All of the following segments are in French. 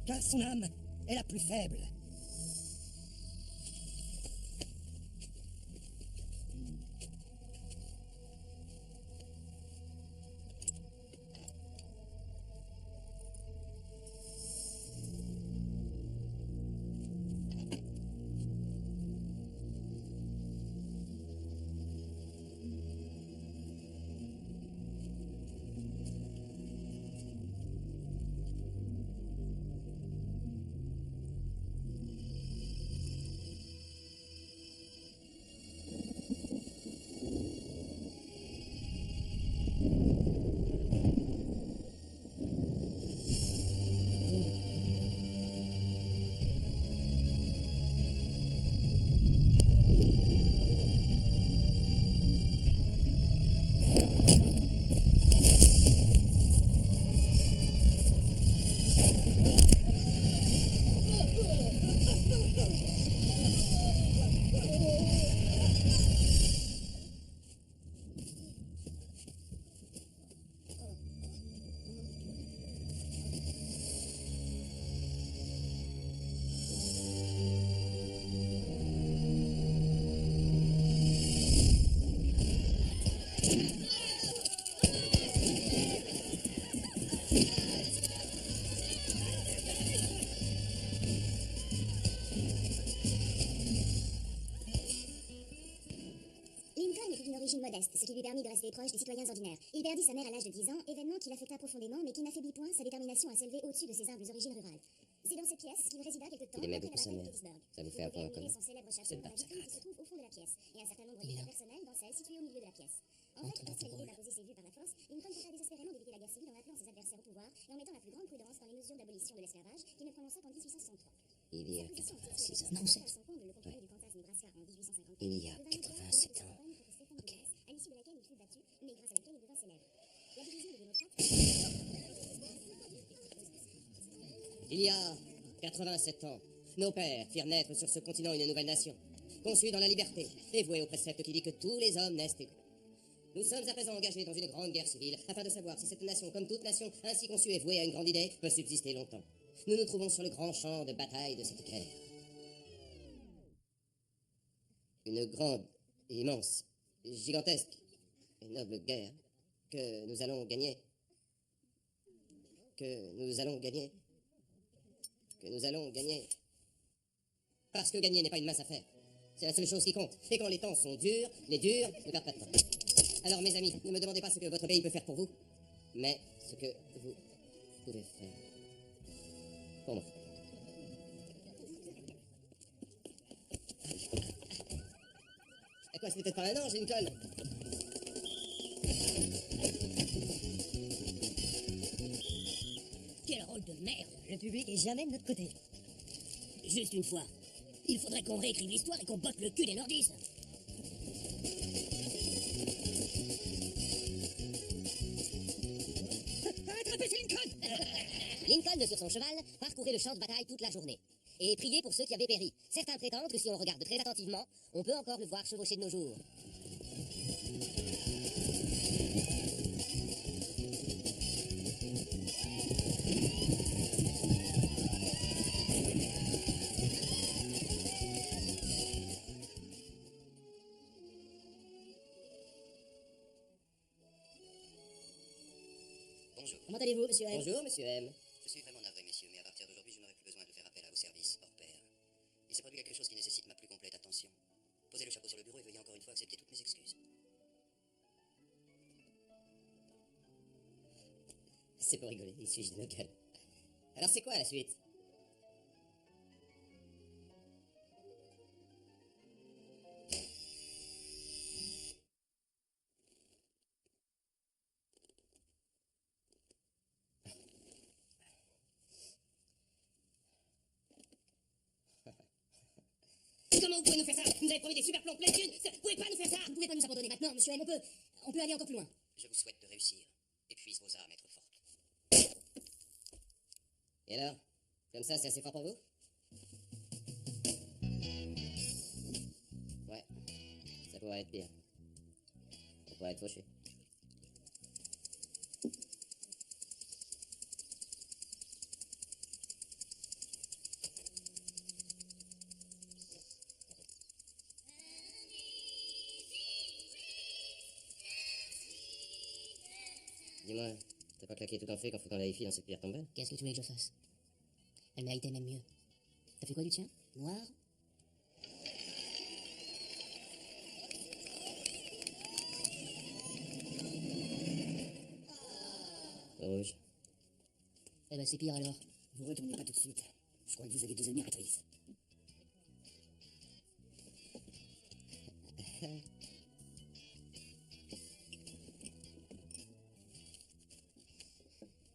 car son âme est la plus faible. Modeste, ce qui lui permit de rester proche des citoyens ordinaires. Il perdit sa mère à l'âge de 10 ans, événement qui l'affecta profondément, mais qui n'affaiblit point sa détermination à s'élever au-dessus de ses humbles origines rurales. C'est dans cette pièce qu'il résida quelque temps Il aimait après beaucoup la sa bataille de mère. Gettysburg. Ça vous Vous fait un pouvez point en admirer commun. son célèbre chapeau C'est en pas la vitrine qui se trouve au fond de la pièce, et un certain nombre Il est d'effets là. personnels dans celle située au milieu de la pièce. En fait, lorsqu'elle l'idée d'imposer ses vues par la force, Lincoln tenta désespérément d'éviter la guerre civile en appelant ses adversaires au pouvoir et en mettant la plus grande prudence dans les mesures d'abolition de l'esclavage qu'il ne prononça qu'en 1863. Il y a 86 ans. Non, c'est 7 ans. le comté du Kansas, Nebraska en 1854. Il y a 87 ans. Ok. À l'issue de laquelle il fut battu, mais grâce à laquelle il devint célèbre. La division des démocrates. Il y a 87 ans, nos pères firent naître sur ce continent une nouvelle nation, conçue dans la liberté et vouée au précepte qui dit que tous les hommes naissent égaux. Nous sommes à présent engagés dans une grande guerre civile afin de savoir si cette nation, comme toute nation ainsi conçue et vouée à une grande idée, peut subsister longtemps. Nous nous trouvons sur le grand champ de bataille de cette guerre. Une grande, immense, gigantesque et noble guerre que nous allons gagner. Que nous allons gagner. Que nous allons gagner. Parce que gagner n'est pas une mince affaire. C'est la seule chose qui compte. Et quand les temps sont durs, les durs ne perdent pas de temps. Alors mes amis, ne me demandez pas ce que votre pays peut faire pour vous, mais ce que vous pouvez faire pour moi. À quoi, c'était peut-être pas un ange, Lincoln? Quel rôle de merde! Le public est jamais de notre côté. Juste une fois. Il faudrait qu'on réécrive l'histoire et qu'on botte le cul des nordistes. Attrapez, c'est Lincoln! Lincoln, sur son cheval, parcourait le champ de bataille toute la journée et priait pour ceux qui avaient péri. Certains prétendent que si on regarde très attentivement, on peut encore le voir chevaucher de nos jours. Bonjour. Comment allez-vous, monsieur M? Bonjour, monsieur M. Je suis vraiment navré, messieurs, mais à partir d'aujourd'hui, je n'aurai plus besoin de faire appel à vos services hors pair. Il s'est produit quelque chose qui nécessite ma plus complète attention. Posez le chapeau sur le bureau et veuillez encore une fois accepter toutes mes excuses. C'est pour rigoler, il suffit de nos gueules. Alors c'est quoi la suite? Comment vous pouvez nous faire ça? Vous nous avez promis des super plans plein de thunes. Vous pouvez pas nous faire ça? Vous ne pouvez pas nous abandonner maintenant, monsieur M. On peut aller encore plus loin. Je vous souhaite de réussir. Et puissent vos âmes être fortes. Et alors? Comme ça, c'est assez fort pour vous? Ouais, ça pourrait être pire. On pourrait être fauché. Dis-moi, t'as pas claqué tout en fric en foutant la hi dans cette pierre tombale? Qu'est-ce que tu voulais que je fasse? Elle méritait même mieux. T'as fait quoi du tien? Noir? Rouge. Eh ben c'est pire alors. Vous retournez pas tout de suite. Je crois que vous avez deux admiratrices.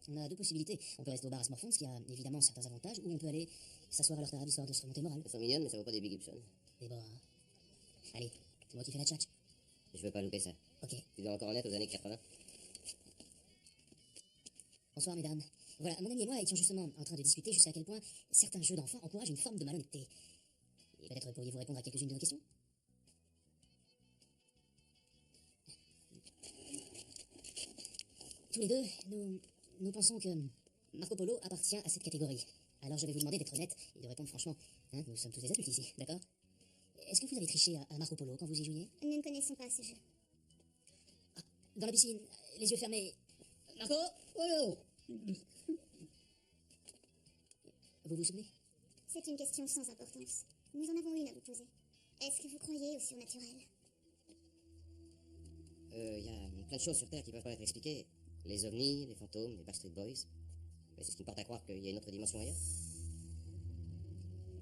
On a deux possibilités. On peut rester au bar à Smorfond, ce qui a évidemment certains avantages, ou on peut aller s'asseoir à leur table histoire de se remonter le moral. Elles sont mignonnes, mais ça vaut pas des Big Gibson. Et bon. Allez, c'est moi qui fais la tchatch. Je veux pas louper ça. Ok. Tu dois encore en être aux années 80. Bonsoir mesdames. Voilà, mon ami et moi étions justement en train de discuter jusqu'à quel point certains jeux d'enfants encouragent une forme de malhonnêteté. Et peut-être pourriez-vous répondre à quelques-unes de nos questions? Tous les deux, nous pensons que Marco Polo appartient à cette catégorie. Alors je vais vous demander d'être honnête et de répondre franchement. Hein, nous sommes tous des adultes ici, d'accord? Est-ce que vous avez triché à Marco Polo quand vous y jouiez? Nous ne connaissons pas ce jeu. Dans la piscine, les yeux fermés. Marco Polo! Vous vous souvenez? C'est une question sans importance. Nous en avons une à vous poser. Est-ce que vous croyez au surnaturel? Y a plein de choses sur Terre qui peuvent pas être expliquées. Les ovnis, les fantômes, les Backstreet Boys. Mais c'est ce qui me porte à croire qu'il y a une autre dimension ailleurs.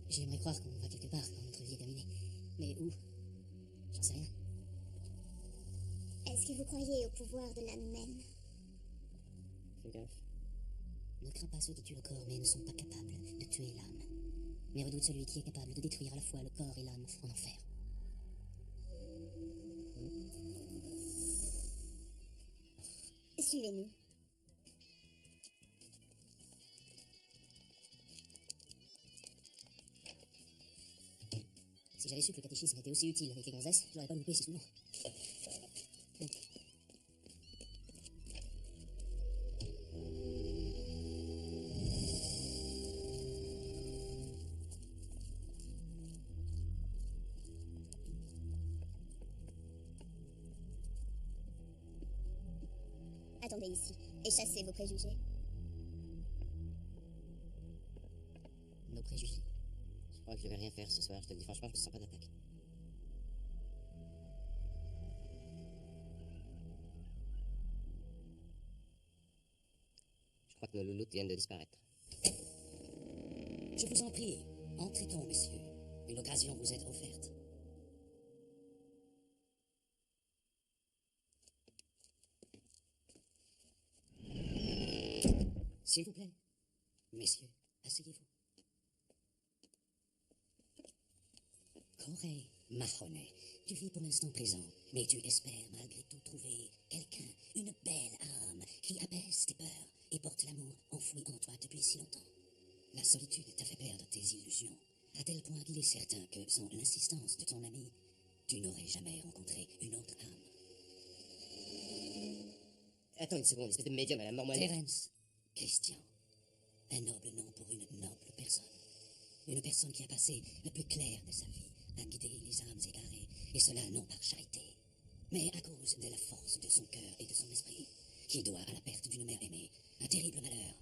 J'aimerais croire qu'on va quelque part quand notre vie est terminée. Mais où? J'en sais rien. Est-ce que vous croyez au pouvoir de l'âme humaine? Fais gaffe. Ne crains pas ceux qui tuent le corps mais ne sont pas capables de tuer l'âme. Mais redoute celui qui est capable de détruire à la fois le corps et l'âme en enfer. Suivez-nous. Si j'avais su que le catéchisme était aussi utile avec les gonzesses, je l'aurais pas loupé si souvent. Attendez ici et chassez vos préjugés. Nos préjugés. Je crois que je vais rien faire ce soir, je te le dis franchement, je me sens pas d'attaque. Je crois que nos louloutes viennent de disparaître. Je vous en prie, entrez donc, messieurs. Une occasion vous est offerte. S'il vous plaît, messieurs, asseyez-vous. Corey Mahoney, tu vis pour l'instant présent, mais tu espères malgré tout trouver quelqu'un, une belle âme qui apaise tes peurs et porte l'amour enfoui en toi depuis si longtemps. La solitude t'a fait perdre tes illusions, à tel point qu'il est certain que, sans l'insistance de ton ami, tu n'aurais jamais rencontré une autre âme. Attends une seconde, espèce de médium à la mort moellette. Terence Christian, un noble nom pour une noble personne. Une personne qui a passé le plus clair de sa vie à guider les âmes égarées, et cela non par charité, mais à cause de la force de son cœur et de son esprit, qui doit à la perte d'une mère aimée un terrible malheur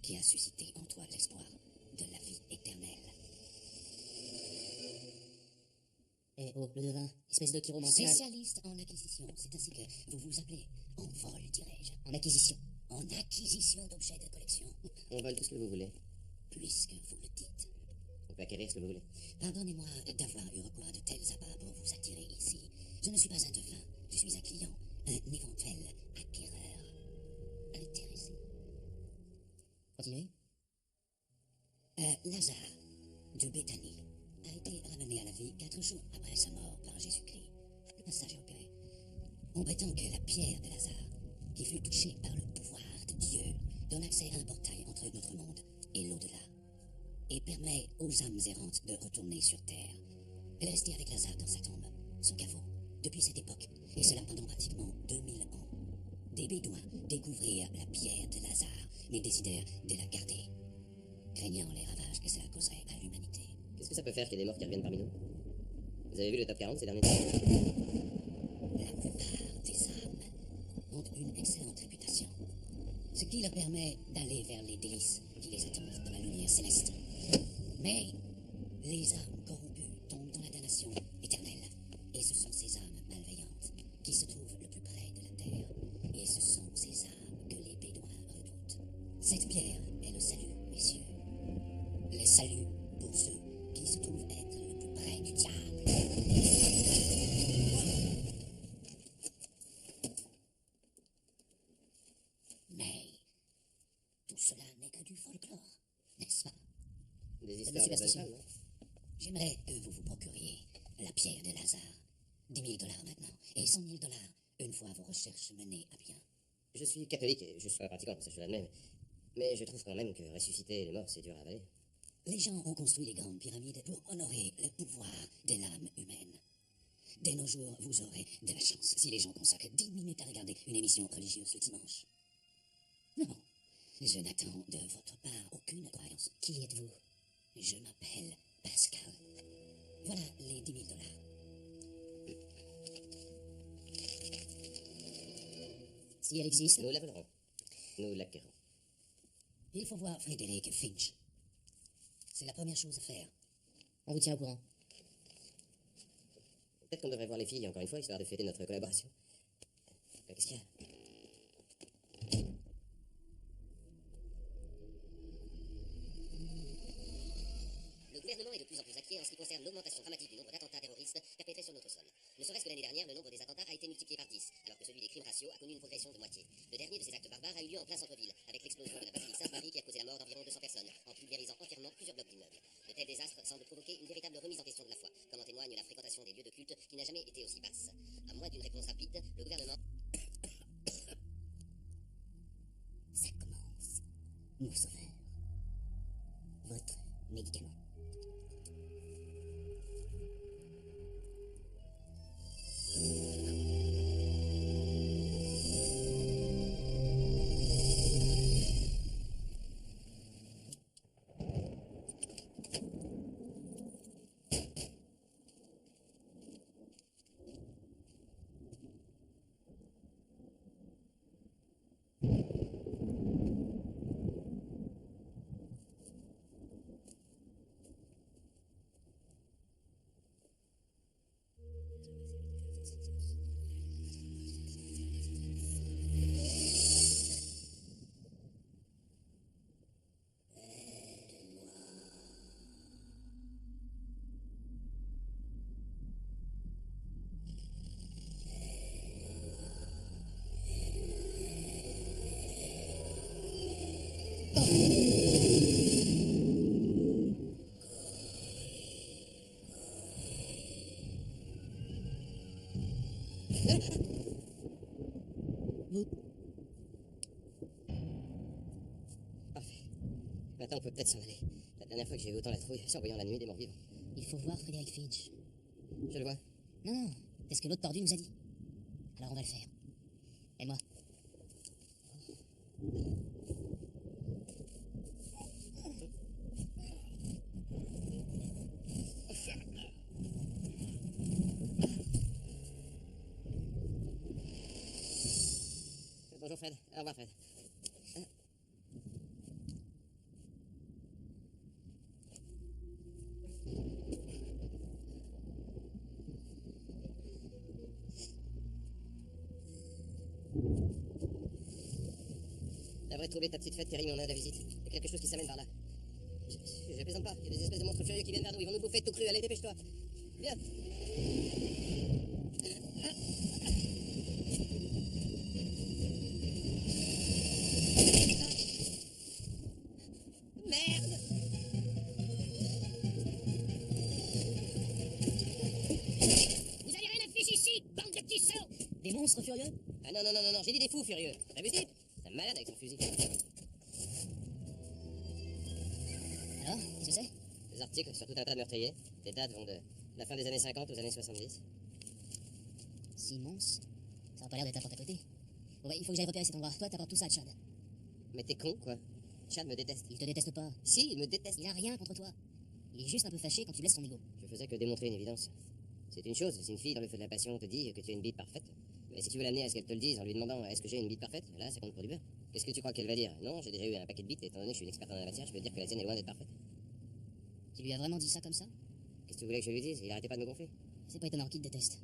qui a suscité en toi l'espoir de la vie éternelle. Eh oh, le devin, espèce de chiromantial. Spécialiste en acquisition, c'est ainsi que vous vous appelez. En vol, dirais-je. En acquisition. En acquisition d'objets de collection. On vole tout ce que vous voulez. Puisque vous le dites. On peut acquérir ce que vous voulez. Pardonnez-moi d'avoir eu recours à de tels appâts pour vous attirer ici. Je ne suis pas un devin, je suis un client, un éventuel acquéreur. Intéressé. Continuez. Lazare, de Béthanie, a été ramené à la vie 4 jours après sa mort par Jésus-Christ. Le passage est opéré. On prétend que la pierre de Lazare, qui fut touchée par le pouvoir de Dieu, donne accès à un portail entre notre monde et l'au-delà, et permet aux âmes errantes de retourner sur Terre. Elle est restée avec Lazare dans sa tombe, son caveau, depuis cette époque, et cela pendant pratiquement 2000 ans. Des Bédouins découvrirent la pierre de Lazare, mais décidèrent de la garder, craignant les ravages que cela causerait à l'humanité. Qu'est-ce que ça peut faire qu'il y ait des morts qui reviennent parmi nous? Vous avez vu le top 40 ces derniers temps? La plupart des âmes ont une excellente réputation. Ce qui leur permet d'aller vers les délices qui les attendent dans la lumière céleste. Mais les âmes corrompues tombent dans la damnation éternelle. Et ce sont ces âmes malveillantes qui se trouvent le plus près de la terre. Et ce sont ces âmes que les Bédouins redoutent. Cette pierre est le salut, messieurs. Le salut pour ceux qui se trouvent être le plus près du diable. Mais tout cela n'est que du folklore, n'est-ce pas? Des de histoires de bonnes superstition. femmes, non? J'aimerais que vous vous procuriez la pierre de Lazare. 10 000 $ maintenant, et 100 000 $ une fois vos recherches menées à bien. Je suis catholique et je suis pas pratiquant, ça je l'admets. Mais je trouve quand même que ressusciter les morts, c'est dur à avaler. Les gens ont construit les grandes pyramides pour honorer le pouvoir de l'âme humaine. Dès nos jours, vous aurez de la chance si les gens consacrent 10 minutes à regarder une émission religieuse le dimanche. Non, je n'attends de votre part aucune croyance. Qui êtes-vous? Je m'appelle Pascal. Voilà les 10 000 $. Si elle existe, Nous la volerons. Nous l'acquérons. Il faut voir Frédéric Finch. C'est la première chose à faire. on vous tient au courant. Peut-être qu'on devrait voir les filles encore une fois, histoire de fêter notre collaboration. Qu'est-ce qu'il y a? Le gouvernement est de plus en plus inquiet en ce qui concerne l'augmentation dramatique du nombre d'attentats terroristes perpétrés sur notre sol. Ne serait-ce que l'année dernière, le nombre des attentats a été multiplié par 10, alors que celui des crimes raciaux a connu une progression de moitié. Le dernier de ces actes barbares a eu lieu en plein centre-ville, avec l'explosion de la basilique Sainte-Marie qui a causé la mort d'environ 200 personnes, en pulvérisant entièrement plusieurs blocs d'immeubles. De tels désastres semblent provoquer une véritable remise en question de la foi, comme en témoigne la fréquentation des lieux de culte qui n'a jamais été aussi basse. À moins d'une réponse rapide, le gouvernement... Ça commence. Mon sauveur. Votre médicament. Parfait. Maintenant, on peut peut-être s'en aller. La dernière fois que j'ai eu autant la trouille, c'est en voyant la nuit des morts vivants. Il faut voir Frédéric Finch. Je le vois. Non, non, c'est ce que l'autre tordu nous a dit. Alors on va le faire. Et moi. Bonjour Fred. Au revoir Fred. T'aimerais trouver ta petite fête, Terry, mais on a de la visite. Il y a quelque chose qui s'amène par là. Je plaisante pas. Il y a des espèces de monstres furieux qui viennent vers nous. Ils vont nous bouffer tout cru. Allez, dépêche-toi. Viens. Merde! Vous avez rien à fiche ici, bande de petits sots! Des monstres furieux? Ah non, non, non, non, non, j'ai dit des fous furieux. T'as vu ce type? C'est un malade avec son fusil. Alors, qu'est-ce que c'est? Des articles sur tout un tas de meurtriers. Les dates vont de la fin des années 50 aux années 70. 6 monstres? Ça a pas l'air d'être à porte à côté. Bon bah, il faut que j'aille repérer cet endroit. Toi, t'apportes tout ça à Chad. Mais t'es con, quoi. Chad me déteste. Il te déteste pas. Si, il me déteste. Il a rien contre toi. Il est juste un peu fâché quand tu blesses son ego. Je faisais que démontrer une évidence. C'est une chose, si une fille dans le feu de la passion te dit que tu as une bite parfaite. Mais si tu veux l'amener à ce qu'elle te le dise en lui demandant est-ce que j'ai une bite parfaite, là, ça compte pour du beurre. Qu'est-ce que tu crois qu'elle va dire? Non, j'ai déjà eu un paquet de bites, et étant donné que je suis une experte en la matière, je peux te dire que la tienne est loin d'être parfaite. Tu lui as vraiment dit ça comme ça? Qu'est-ce que tu voulais que je lui dise? Il arrêtait pas de me gonfler. C'est pas étonnant qu'il te déteste.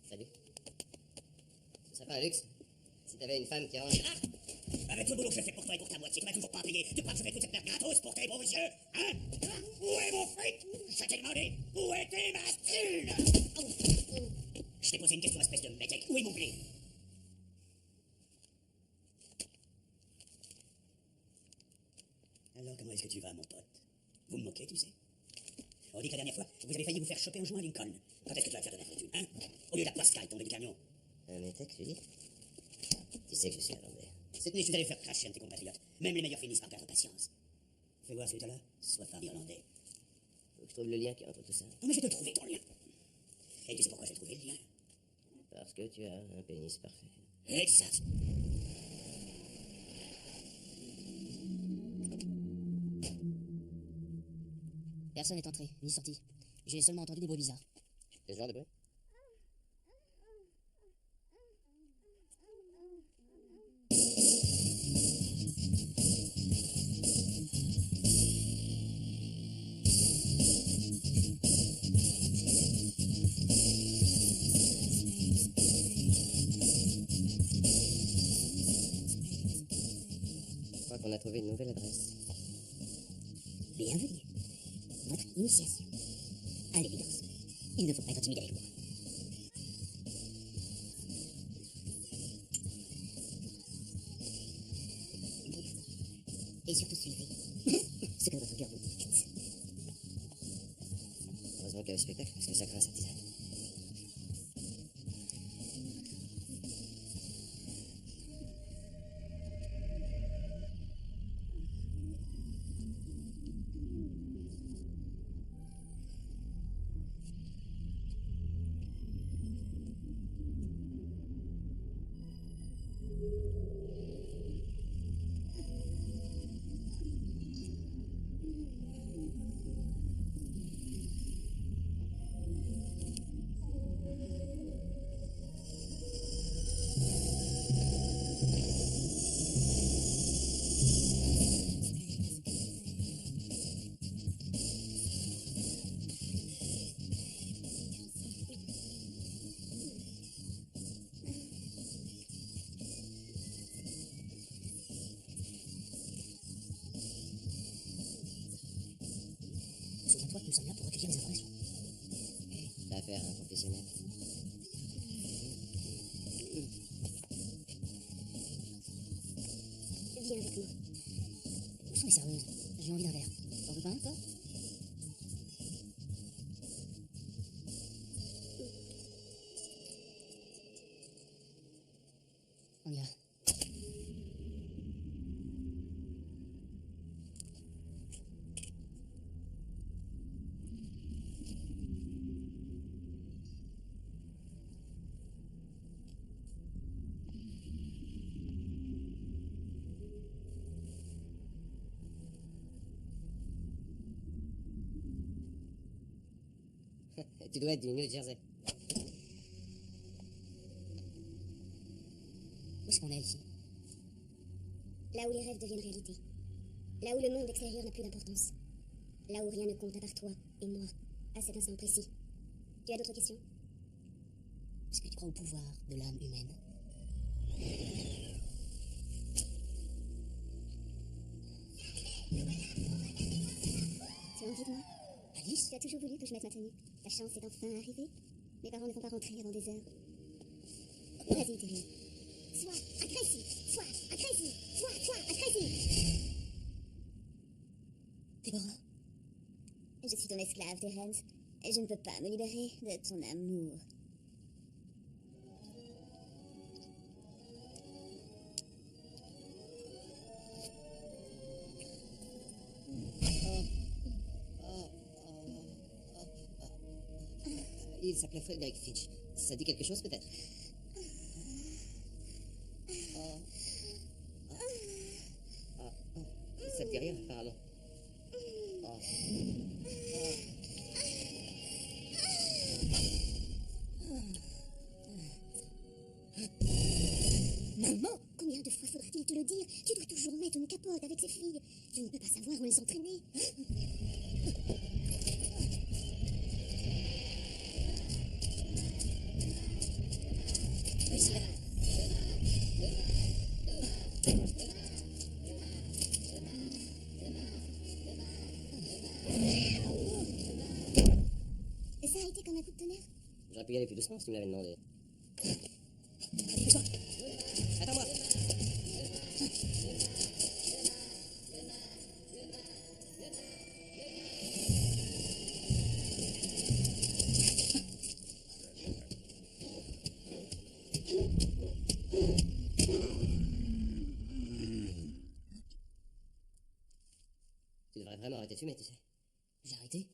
Salut. Ce serait pas un luxe si t'avais une femme qui range. Avec le boulot que je fais pour toi et pour ta moitié, tu m'as toujours pas payé. Tu crois que je fais toute cette merde gratos pour tes beaux yeux? Hein? Où est mon fric? Je t'ai demandé, où était ma thune? Je t'ai posé une question, espèce de métèque. Où est mon blé? Alors, comment est-ce que tu vas, mon pote? Vous me moquez, tu sais? On dit que la dernière fois, vous avez failli vous faire choper en jouant à Lincoln. Quand est-ce que tu vas te faire de la fortune, hein? Au lieu de la poiscaille tombée du camion. Un métèque, tu dis? Tu sais que je suis irlandais. Cette nuit, je suis allé faire cracher un de tes compatriotes. Même les meilleurs finissent par perdre patience. Fais voir celui-là, sois fard irlandais. Faut que je trouve le lien qui entre tout ça. Non, mais je vais te le trouver, ton lien. Et tu sais pourquoi j'ai trouvé le lien? Parce que tu as un pénis parfait. Exact. Personne n'est entré, ni sorti. J'ai seulement entendu des bruits bizarres. Quel genre de bruit? Je crois qu'on a trouvé une nouvelle adresse. Bienvenue. Votre initiation. À l'évidence, il ne faut pas être timide avec moi. Et surtout suivez ce que votre cœur vous dicte. Heureusement qu'il y a le spectacle, parce que ça craint cette tisane. Souviens-toi que nous sommes là pour recueillir les informations. T'as affaire à un professionnel. Viens avec moi. Où sont les serveuses? J'ai envie d'un verre. T'en veux pas un, toi? On y va. Tu dois être du New Jersey. Où est-ce qu'on est ici? Là où les rêves deviennent réalité. Là où le monde extérieur n'a plus d'importance. Là où rien ne compte à part toi et moi, à cet instant précis. Tu as d'autres questions? Est-ce que tu crois au pouvoir de l'âme humaine? Tu as envie de moi? Alice? Tu as toujours voulu que je mette ma tenue. Ta chance est enfin arrivée. Mes parents ne vont pas rentrer avant des heures. Vas-y, Terry. Sois agressif. Sois agressif. Sois agressif. Déborah? Je suis ton esclave, Terence. Je ne peux pas me libérer de ton amour. Il s'appelait Frédéric Finch. Ça dit quelque chose, peut-être? Ça te dit rien, apparemment. Oh. Maman, combien de fois faudra-t-il te le dire? Tu dois toujours mettre une capote avec ces filles. Tu ne peux pas savoir où elles sont traînées. Oui, c'est là. Et ça a été comme un coup de tonnerre? J'aurais pu y aller plus doucement si tu me l'avais demandé. Pousse-toi. Attends-moi. Tu devrais vraiment arrêter de fumer, tu sais. J'ai arrêté.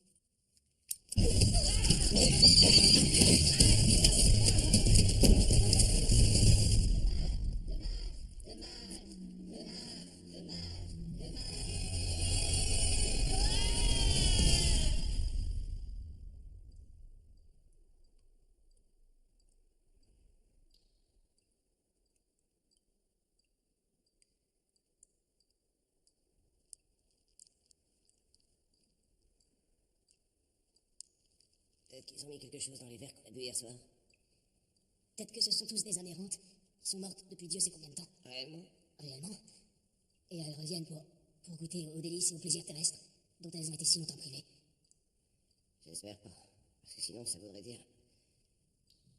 Peut-être qu'ils ont mis quelque chose dans les verres qu'on a bu hier soir. Peut-être que ce sont tous des âmes errantes qui sont mortes depuis Dieu sait combien de temps. Réellement? Réellement. Et elles reviennent pour goûter aux délices et aux plaisirs terrestres dont elles ont été si longtemps privées. J'espère pas. Parce que sinon, ça voudrait dire...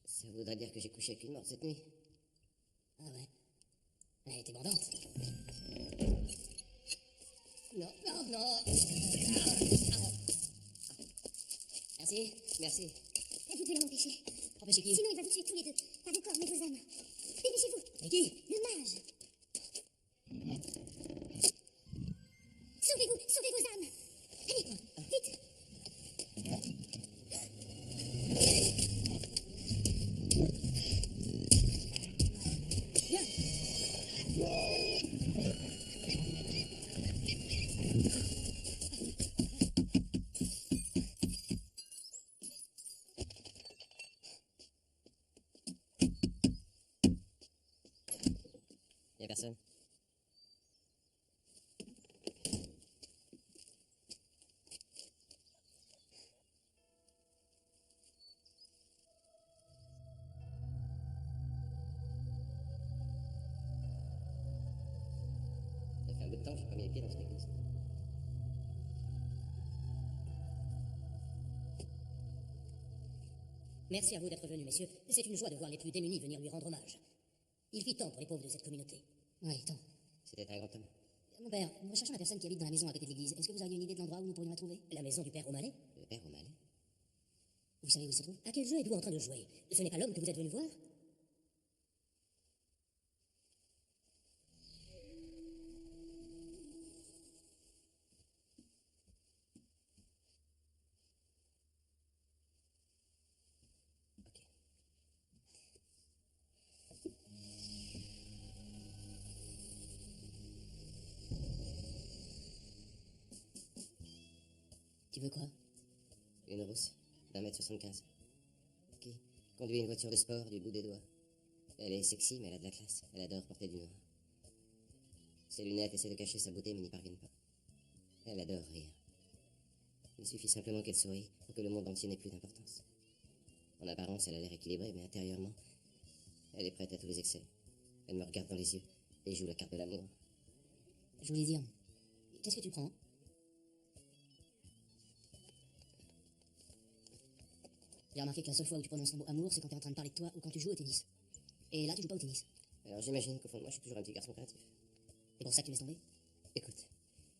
Ça voudrait dire que j'ai couché avec une morte cette nuit. Ah ouais. Elle était bandante. Non, non, non. Merci. Merci. Vous devez l'empêcher. Empêchez qui? Sinon, il va vous tuer tous les deux. Pas vos corps, mais vos âmes. Dépêchez-vous. Mais qui? Le mage. Sauvez-vous, sauvez vos âmes. Allez, vite. Y'a personne. Ça fait un bout de temps que j'ai pas mis les pieds dans cette église. Merci à vous d'être venus, messieurs. C'est une joie de voir les plus démunis venir lui rendre hommage. Il fit tant pour les pauvres de cette communauté. Oui, tant. C'était un grand homme. Mon père, nous recherchons la personne qui habite dans la maison à côté de l'église. Est-ce que vous auriez une idée de l'endroit où nous pourrions la trouver? La maison du père O'Malley? Le père O'Malley. Vous savez où il se trouve? À quel jeu êtes-vous en train de jouer? Ce n'est pas l'homme que vous êtes venu voir? Ok. Tu veux quoi? Une rousse, d'1,75 m. Qui conduit une voiture de sport du bout des doigts. Elle est sexy, mais elle a de la classe. Elle adore porter du noir. Ses lunettes essaient de cacher sa beauté, mais n'y parviennent pas. Elle adore rire. Il suffit simplement qu'elle sourie pour que le monde entier n'ait plus d'importance. En apparence, elle a l'air équilibrée, mais intérieurement, elle est prête à tous les excès. Elle me regarde dans les yeux et joue la carte de l'amour. Je voulais dire, qu'est-ce que tu prends? J'ai remarqué que la seule fois où tu prononces le mot amour, c'est quand t'es en train de parler de toi ou quand tu joues au tennis. Et là, tu joues pas au tennis. Alors j'imagine qu'au fond de moi, je suis toujours un petit garçon créatif. C'est pour ça que tu laisses tomber? Écoute,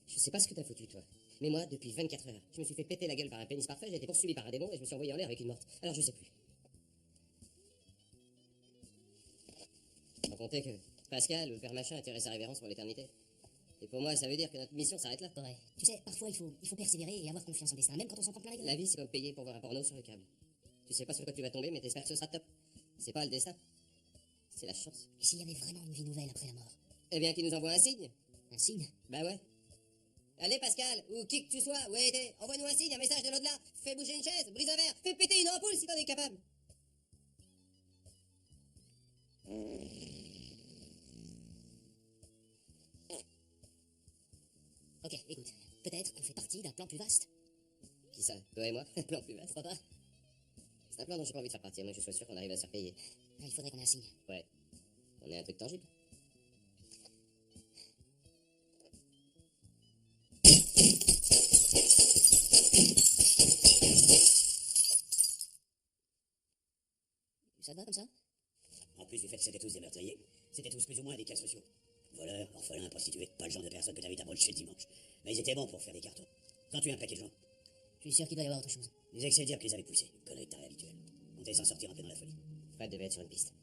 je sais pas ce que t'as foutu, toi. Mais moi, depuis 24 heures, je me suis fait péter la gueule par un pénis parfait, j'ai été poursuivi par un démon et je me suis envoyé en l'air avec une morte. Alors je sais plus. Sans compter que Pascal, le père machin, a tiré sa révérence pour l'éternité. Et pour moi, ça veut dire que notre mission s'arrête là. Ouais. Tu sais, parfois, il faut persévérer et avoir confiance en destin, même quand on s'en prend plein la gueule. La vie, c'est comme payer pour voir un porno sur le câble. Tu sais pas sur quoi tu vas tomber, mais t'espères que ce sera top. C'est pas le destin. C'est la chance. Et s'il y avait vraiment une vie nouvelle après la mort? Eh bien, qu'il nous envoie un signe. Un signe? Bah ouais. Allez, Pascal, ou qui que tu sois, où t'es, envoie-nous un signe, un message de l'au-delà. Fais bouger une chaise, brise un verre, fais péter une ampoule si t'en es capable. Ok, écoute, peut-être qu'on fait partie d'un plan plus vaste. Qui ça? Toi et moi? Plan plus vaste. Pourquoi pas? C'est un plan dont j'ai pas envie de faire partie, moi je sois sûr qu'on arrive à se faire payer. Ah, il faudrait qu'on ait un signe. Ouais. On est un truc tangible. Ça te va comme ça? En plus du fait que c'était tous des meurtriers, c'était tous plus ou moins des cas sociaux. Voleurs, orphelins, prostituées, pas le genre de personnes que t'invites à bruncher le dimanche. Mais ils étaient bons pour faire des cartons. Quand tu es un paquet de gens, Je suis sûr qu'il doit y avoir autre chose. les excès de dire qu'ils les avaient poussés. Connerie de taré habituelle. On devait s'en sortir un peu dans la folie. Fred devait être sur une piste.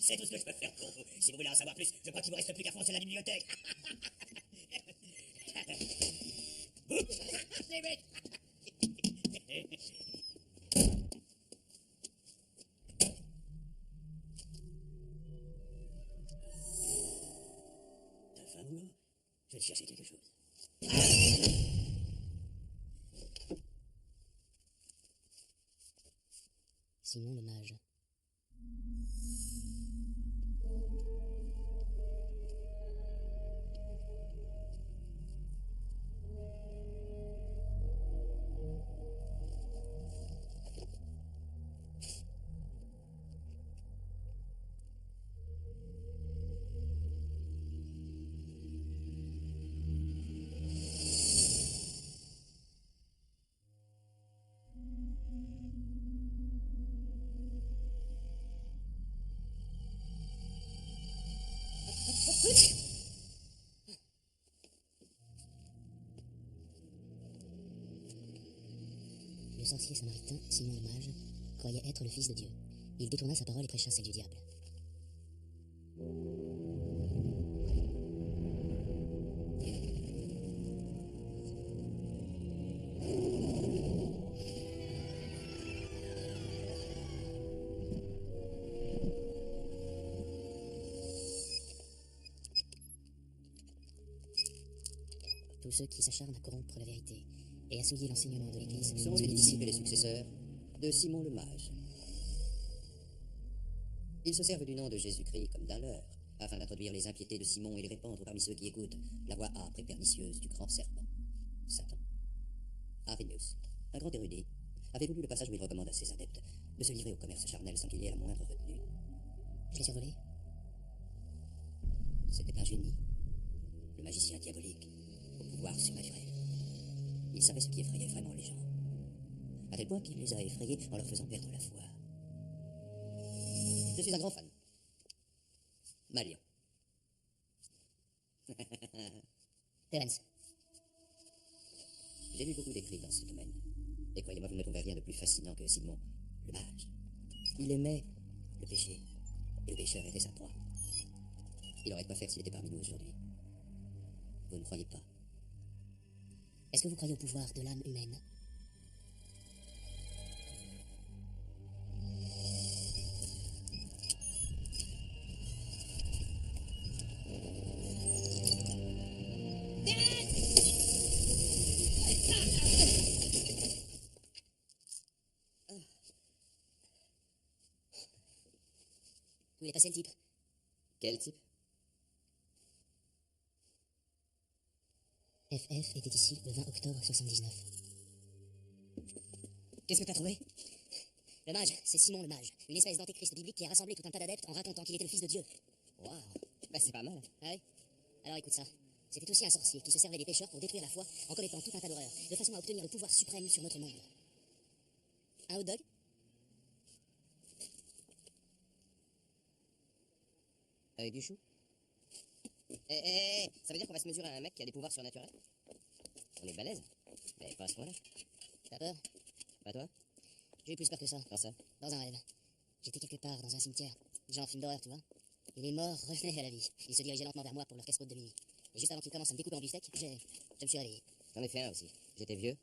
C'est tout ce que je peux faire pour vous. Si vous voulez en savoir plus, je crois qu'il vous reste plus qu'à foncer la bibliothèque. C'est bête. T'as faim, Hugo? Je vais te chercher quelque chose. Simon le mage. Le sorcier samaritain, Simon le mage, croyait être le fils de Dieu. Il détourna sa parole et prêcha celle du diable. Tous ceux qui s'acharnent à corrompre la vérité et à souiller l'enseignement de l'Église Sont les disciples et les successeurs de Simon le mage. Ils se servent du nom de Jésus-Christ comme d'un leur, afin d'introduire les impiétés de Simon et les répandre parmi ceux qui écoutent la voix âpre et pernicieuse du grand serpent, Satan. Arrhenius, un grand érudit, avait voulu le passage où il recommande à ses adeptes de se livrer au commerce charnel sans qu'il y ait la moindre retenue. Je l'ai survolé. C'était un génie, le magicien diabolique, au pouvoir surnaturel. Il savait ce qui effrayait vraiment les gens, à tel point qu'il les a effrayés en leur faisant perdre la foi. Je suis un grand fan. Malian. Terence. J'ai lu beaucoup d'écrits dans ce domaine. Et croyez-moi, vous ne trouverez rien de plus fascinant que Simon, le mage. Il aimait le péché, et le pécheur était sa proie. Il aurait de quoi faire s'il était parmi nous aujourd'hui. Vous ne croyez pas? Est-ce que vous croyez au pouvoir de l'âme humaine? Où il est passé le type? Quel type? FF était ici le 20 octobre 79. Qu'est-ce que t'as trouvé? Le mage, c'est Simon le mage, une espèce d'antéchrist biblique qui a rassemblé tout un tas d'adeptes en racontant qu'il était le fils de Dieu. Waouh, bah c'est pas mal. Ah oui? Alors écoute ça. C'était aussi un sorcier qui se servait des pécheurs pour détruire la foi en commettant tout un tas d'horreurs, de façon à obtenir le pouvoir suprême sur notre monde. Un hot dog? Avec du chou? Ça veut dire qu'on va se mesurer à un mec qui a des pouvoirs surnaturels? On est balèze, mais pas à ce point-là. T'as peur? Pas toi? J'ai eu plus peur que ça. Quand ça? Dans un rêve. J'étais quelque part dans un cimetière. Genre film d'horreur, tu vois. Et les morts revenaient à la vie. Ils se dirigeaient lentement vers moi pour leur casse-croûte de minuit. Et juste avant qu'ils commencent à me découper en beefsteak, je me suis réveillé. J'en ai fait un aussi. J'étais vieux.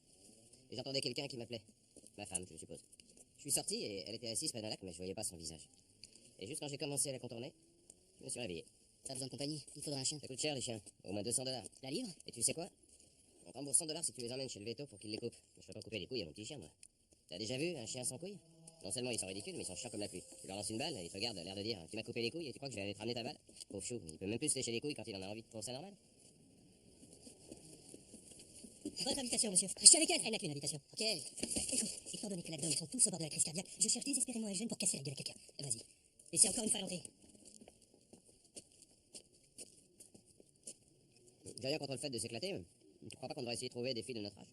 Et j'entendais quelqu'un qui m'appelait. Ma femme, je suppose. Je suis sorti et elle était assise près d'un lac, mais je voyais pas son visage. Et juste quand j'ai commencé à la contourner, je me suis réveillé. T'as besoin de compagnie, il faudra un chien. Ça coûte cher les chiens, au moins $200. La livre? Et tu sais quoi? On te rembourse $100 si tu les emmènes chez le veto pour qu'il les coupe. Je peux pas couper les couilles à mon petit chien, moi. T'as déjà vu un chien sans couilles? Non seulement ils sont ridicules, mais ils sont chiants comme la pluie. Tu leur lances une balle et ils te regardent, l'air de dire tu m'as coupé les couilles et tu crois que je vais aller te ramener ta balle? Pauvre chou, il peut même plus se lécher les couilles quand il en a envie pour ça normal. Votre invitation, monsieur. Je suis avec elle. Elle n'a qu'une invitation. Ok. Écoute, étant donné que là-dedans, ils sont tous au bord de la crise cardiaque, je cherche désespérément un jeune pour casser la gueule à quelqu'un. Vas-y. Et c'est encore une fois l'entrée. J'ai rien contre le fait de s'éclater, mais tu crois pas qu'on devrait essayer de trouver des filles de notre âge?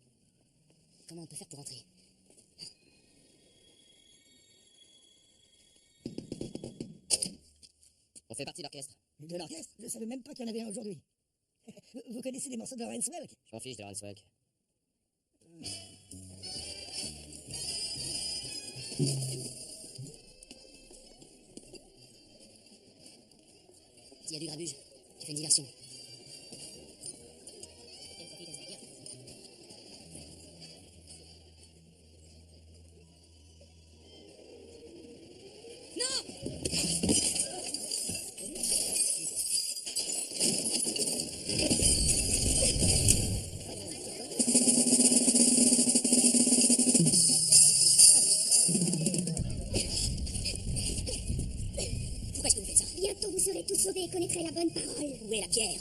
Comment on peut faire pour entrer? On fait partie de l'orchestre. De l'orchestre? Je savais même pas qu'il y en avait un aujourd'hui. Vous connaissez les morceaux de Lorenz Welk? Je m'en fiche de Lorenz Welk. S'il y a du grabuge, tu fais une diversion. Pourquoi est-ce que vous faites ça? Bientôt vous serez tous sauvés et connaîtrez la bonne parole. Où est la pierre?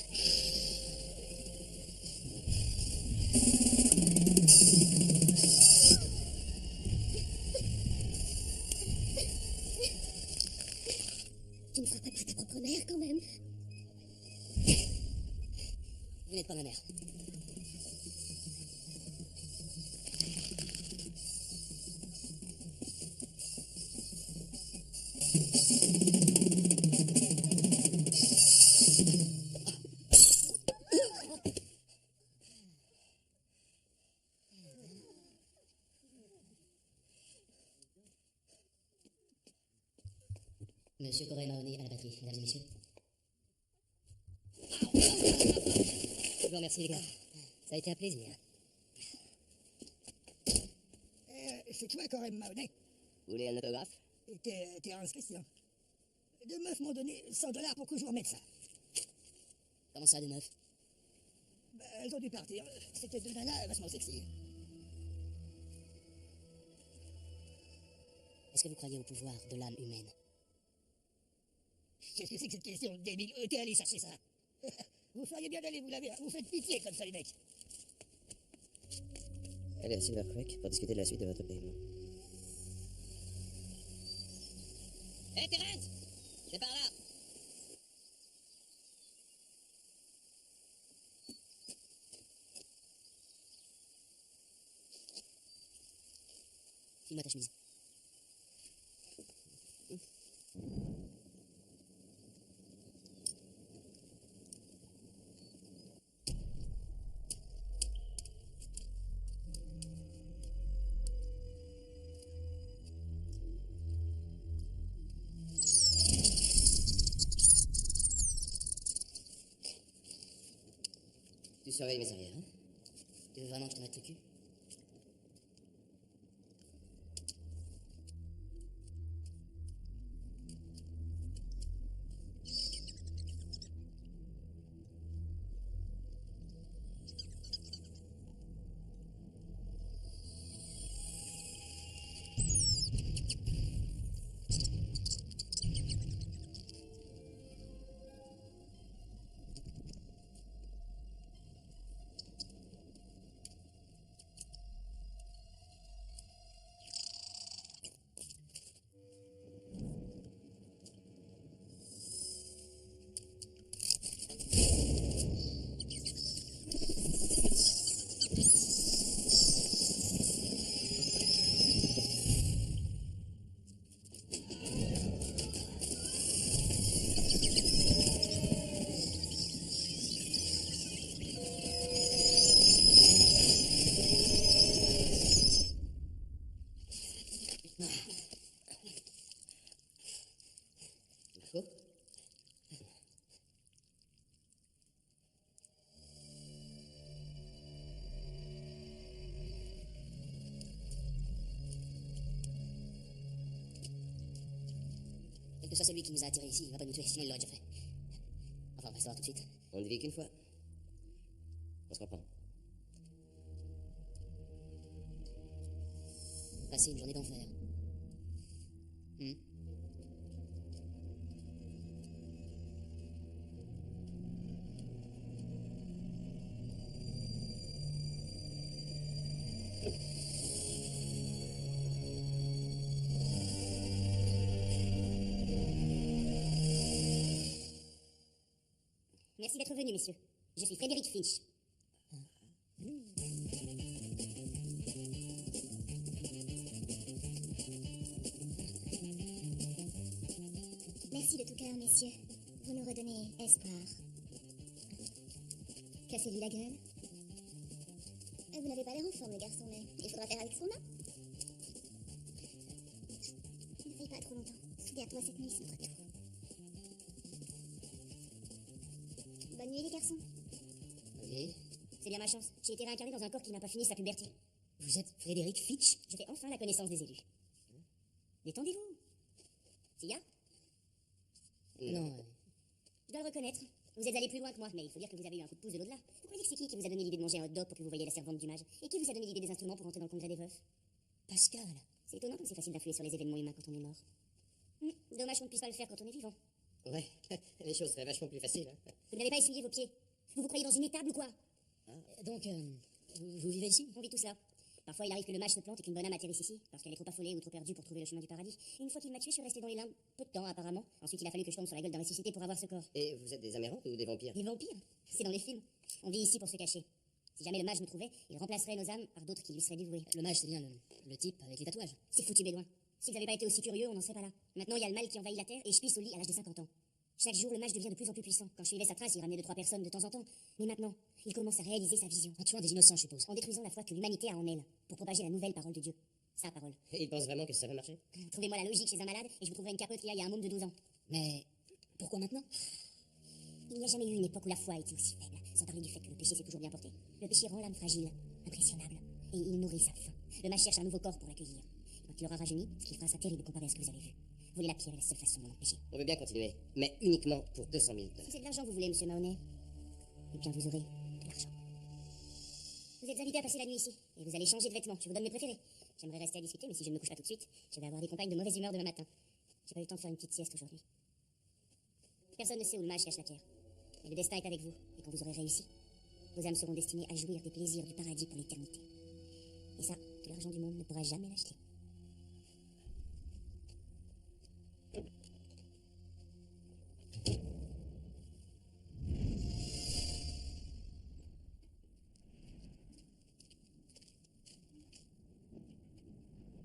Tu ne feras pas de ta propre mère quand même. Vous n'êtes pas ma mère. Monsieur Corey Mahoney à la batterie, mesdames et messieurs. Je vous remercie, les gars. Ça a été un plaisir. C'est toi, Corey Mahoney. Vous voulez un autographe? Et t'es Hans Christian. Deux meufs m'ont donné $100 pour que je vous remette ça. Comment ça, deux meufs? Bah, elles ont dû partir. C'était deux nanas vachement sexy. Est-ce que vous croyez au pouvoir de l'âme humaine? Qu'est-ce que c'est que cette question débile? T'es allé chercher ça. Vous feriez bien d'aller vous laver. Vous faites pitié comme ça, les mecs. Allez à Silver Creek pour discuter de la suite de votre paiement. Hé, Terence! C'est par là! File-moi ta chemise. Tu surveilles mes arrières, hein? Tu veux vraiment que je te mette le cul? Que ce soit celui qui nous a attirés ici, il va pas nous tuer, sinon il l'aurait déjà fait. Enfin, on va le savoir tout de suite. On ne vit qu'une fois. On se comprend. Passer une journée d'enfer. Merci d'être venu, messieurs. Je suis Frédéric Finch. Merci de tout cœur, messieurs. Vous nous redonnez espoir. Cassez-lui la gueule. Vous n'avez pas l'air en forme, le garçon, mais il faudra faire avec ce qu'on a. Ne veille pas trop longtemps. Souviens-toi, cette nuit, c'est notre tour. Bonne nuit, les garçons. Oui. C'est bien ma chance. J'ai été réincarné dans un corps qui n'a pas fini sa puberté. Vous êtes Frédéric Fitch? Je fais enfin la connaissance des élus. Détendez-vous. Sia, Non. je dois le reconnaître. Vous êtes allé plus loin que moi, mais il faut dire que vous avez eu un coup de pouce de l'au-delà. Vous croyez que c'est qui vous a donné l'idée de manger un hot dog pour que vous voyiez la servante du mage? Et qui vous a donné l'idée des instruments pour entrer dans le congrès des veufs? Pascal. C'est étonnant comme c'est facile d'influer sur les événements humains quand on est mort. Dommage qu'on ne puisse pas le faire quand on est vivant. Ouais, les choses seraient vachement plus faciles. Hein. Vous n'avez pas essuyé vos pieds. Vous croyez dans une étable ou quoi? Donc, vous vivez ici? On vit tout cela. Parfois, il arrive que le mage se plante et qu'une bonne âme atterrisse ici, parce qu'elle est trop affolée ou trop perdue pour trouver le chemin du paradis. Et une fois qu'il m'a tué, je suis resté dans les limbes peu de temps, apparemment. Ensuite, il a fallu que je tombe sur la gueule d'un ressuscité pour avoir ce corps. Et vous êtes des amérantes ou des vampires? Des vampires? C'est dans les films. On vit ici pour se cacher. Si jamais le mage nous trouvait, il remplacerait nos âmes par d'autres qui lui seraient dévouées. Le mage, c'est bien le type avec les tatouages. C'est foutu, Bédouin. S'ils n'avaient pas été aussi curieux, on n'en serait pas là. Maintenant, il y a le mal qui envahit la terre et je pisse au lit à l'âge de 50 ans. Chaque jour, le mage devient de plus en plus puissant. Quand je suivais sa trace, il ramenait 2-3 personnes de temps en temps. Mais maintenant, il commence à réaliser sa vision. En tuant des innocents, je suppose. En détruisant la foi que l'humanité a en elle, pour propager la nouvelle parole de Dieu. Sa parole. Et ils pensent vraiment que ça va marcher? Trouvez-moi la logique chez un malade et je vous trouverai une capote qui aille à un môme de 12 ans. Mais pourquoi maintenant? Il n'y a jamais eu une époque où la foi a été aussi faible, sans parler du fait que le péché s'est toujours bien porté. Le péché rend l'âme fragile, impressionnable, et il nourrit sa faim. Le mage cherche un nouveau corps pour l'accueillir. Et quand il aura rajeuni, ce qui fera sera terrible comparé à ce que vous avez vu. Voler la pierre est la seule façon de l'empêcher. On veut bien continuer, mais uniquement pour 200 000 $. Si c'est de l'argent que vous voulez, monsieur Mahoney, eh bien vous aurez de l'argent. Vous êtes invité à passer la nuit ici, et vous allez changer de vêtements. Je vous donne mes préférés. J'aimerais rester à discuter, mais si je ne me couche pas tout de suite, je vais avoir des compagnes de mauvaise humeur demain matin. J'ai pas eu le temps de faire une petite sieste aujourd'hui. Personne ne sait où le mage cache la pierre. Mais le destin est avec vous, et quand vous aurez réussi, vos âmes seront destinées à jouir des plaisirs du paradis pour l'éternité. Et ça, tout l'argent du monde ne pourra jamais l'acheter.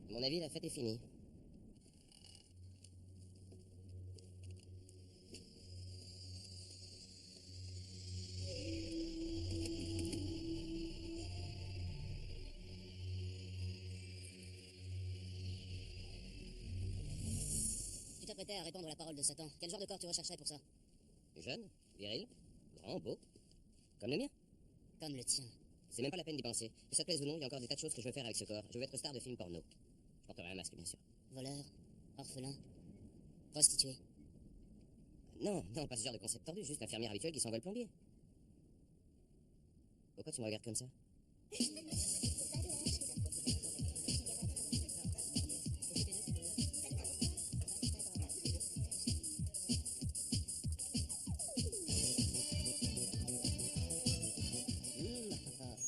À mon avis, la fête est finie. Tu t'apprêtais à répandre la parole de Satan. Quel genre de corps tu rechercherais pour ça? Jeune, viril, grand, beau, comme le mien. Comme le tien. C'est même pas la peine d'y penser. Que ça te plaise ou non, il y a encore des tas de choses que je veux faire avec ce corps. Je veux être star de film porno. Je porterai un masque, bien sûr. Voleur, orphelin, prostituée. Non, non, pas ce genre de concept tordu, juste l'infirmière habituelle qui s'envole plombier. Pourquoi tu me regardes comme ça?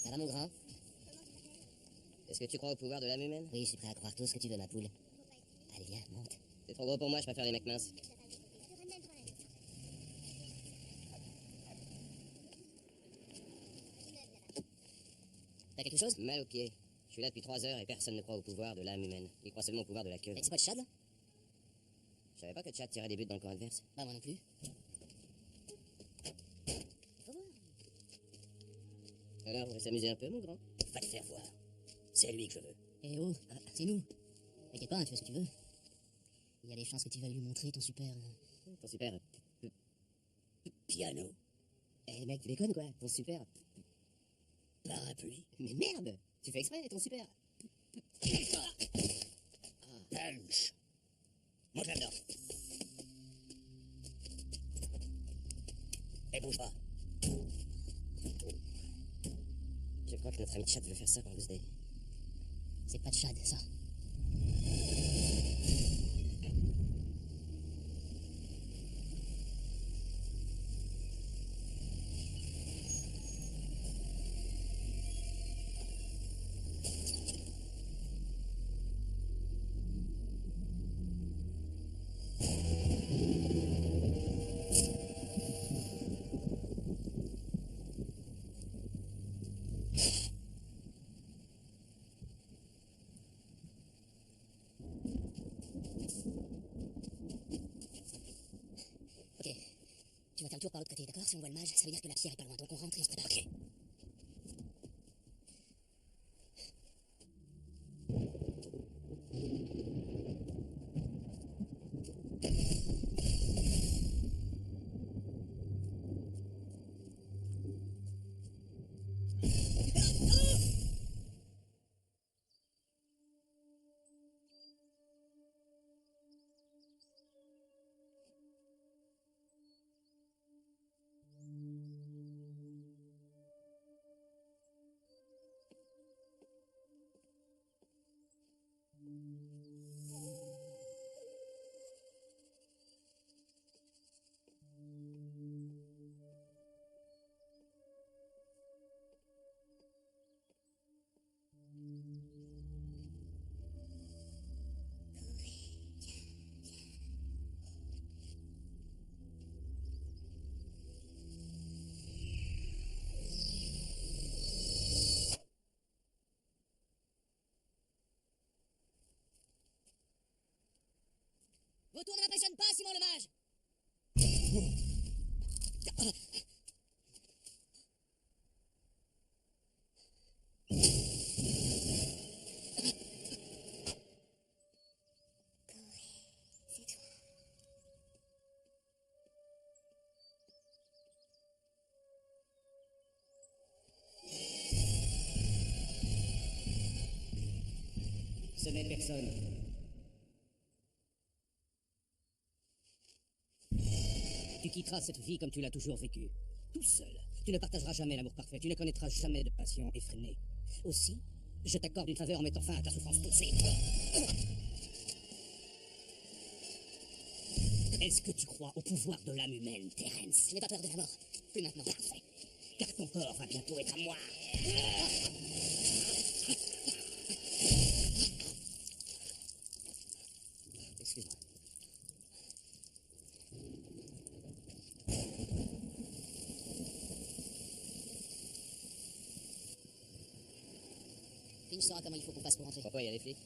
Ça va, mon grand? Est-ce que tu crois au pouvoir de l'âme humaine? Oui, je suis prêt à croire tout ce que tu veux, ma poule. Allez, viens, monte. C'est trop gros pour moi, je préfère les mecs minces. T'as quelque chose? Mal aux pieds. Je suis là depuis 3 heures et personne ne croit au pouvoir de l'âme humaine. Il croit seulement au pouvoir de la queue. C'est quoi le chat, là? Je savais pas que Chad tirait des buts dans le camp adverse. Bah, moi non plus. Alors, on va s'amuser un peu, mon grand. Va te faire voir. C'est lui que je veux. Eh oh, c'est nous. T'inquiète pas, hein, tu fais ce que tu veux. Il y a des chances que tu veuilles lui montrer ton super... Ton super... Piano, Eh mec, tu déconnes quoi? Ton super... parapluie, Mais merde! Tu fais exprès, ton super... punch. Monte là-dedans. famille de Chad veut faire ça quand Day. C'est pas de Chad, ça. Ok. Tu vas faire le tour par l'autre côté, d'accord? Si on voit le mage, ça veut dire que la pierre est pas loin, donc on rentre et on se prépare. Ok. Vos tours ne m'impressionnent pas, Simon le mage! Ce n'est personne. Tu quitteras cette vie comme tu l'as toujours vécue, tout seul. Tu ne partageras jamais l'amour parfait, tu ne connaîtras jamais de passion effrénée. Aussi, je t'accorde une faveur en mettant fin à ta souffrance poussée. Est-ce que tu crois au pouvoir de l'âme humaine, Terence? Je n'ai pas peur de la mort. Plus maintenant. Parfait. Car ton corps va bientôt être à moi. Excuse-moi. Finch saura comment il faut qu'on fasse pour rentrer. Pourquoi il y a des flics?